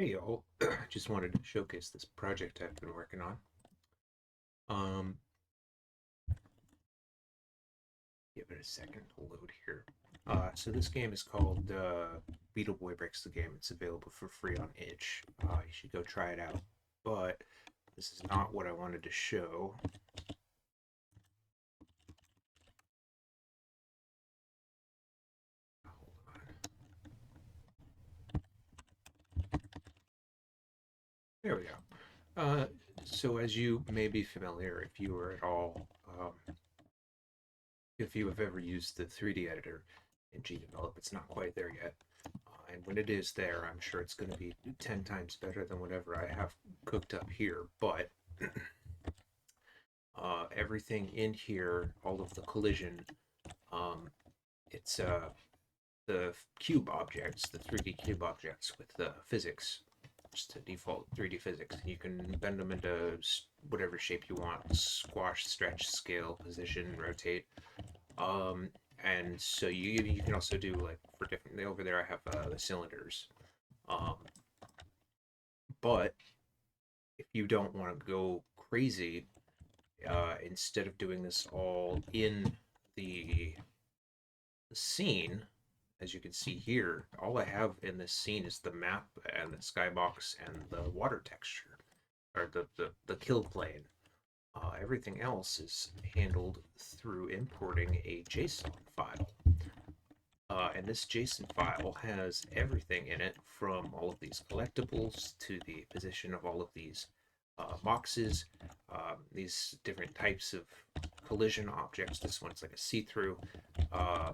Hey y'all, just wanted to showcase this project I've been working on. Um, Give it a second to load here. So this game is called Beetle Boy Breaks the Game. It's available for free on itch. You should go try it out. But this is not what I wanted to show. Hold on. There we go. So as you may be familiar, if you are at all, if you have ever used the 3D editor in GDevelop, it's not quite there yet. And when it is there, I'm sure it's going to be 10 times better than whatever I have cooked up here. But everything in here, all of the collision, um, it's the cube objects, the 3D cube objects with the physics, just the default 3D physics. You can bend them into whatever shape you want: squash, stretch, scale, position, rotate. Um, and so you can also do like for different. Over there, I have the cylinders. Um, but if you don't want to go crazy, instead of doing this all in the scene, as you can see here, all I have in this scene is the map and the skybox and the water texture, or the kill plane. Everything else is handled through importing a JSON file. And this JSON file has everything in it from all of these collectibles to the position of all of these boxes, these different types of collision objects. This one's like a see-through, uh,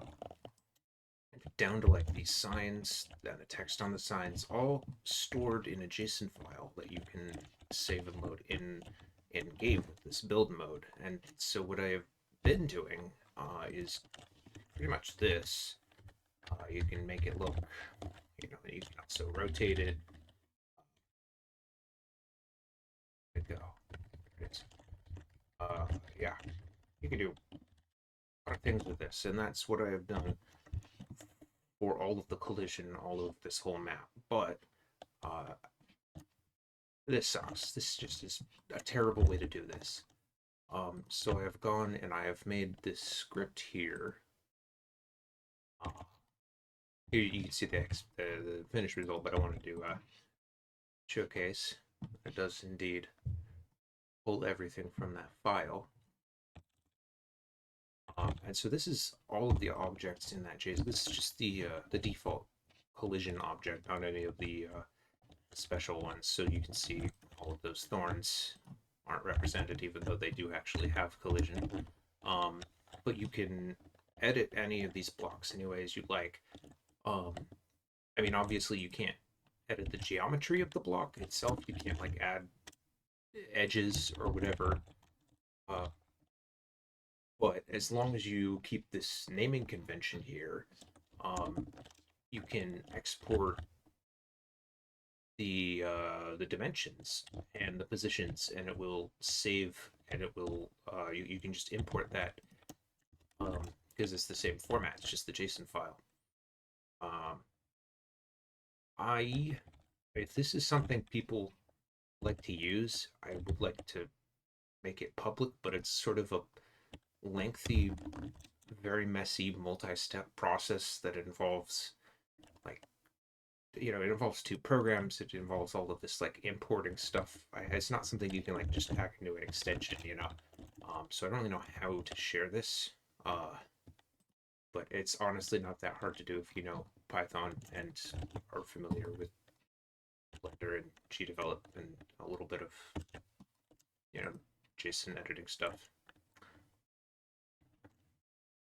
down to like these signs and the text on the signs, all stored in a JSON file that you can save and load in game with this build mode. And so what I have been doing is pretty much this. You can make it look, you can also rotate it. There we go. It's, uh, yeah, you can do a lot of things with this, and that's what I have done for all of the collision, all of this whole map. But uh, this sucks. This just is a terrible way to do this. So I have gone and I have made this script here. Uh, Here you can see the finished result, but I wanted to showcase. It does indeed pull everything from that file. And so this is all of the objects in that JSON. This is just the default collision object, not any of the special ones. So you can see all of those thorns aren't represented, even though they do actually have collision. Um, but you can edit any of these blocks any ways you'd like. Um, I mean, obviously you can't edit the geometry of the block itself. You can't like add edges or whatever. Uh, but as long as you keep this naming convention here, um, you can export the dimensions and the positions, and it will save, and it will you can just import that because it's the same format. It's just the JSON file. Um, I If this is something people like to use, I would like to make it public, but it's sort of a lengthy, very messy, multi-step process that involves like it involves two programs. It involves all of this like importing stuff. It's not something you can like just hack into an extension. So I don't really know how to share this. But it's honestly not that hard to do if you know Python and are familiar with Blender and GDevelop and a little bit of JSON editing stuff.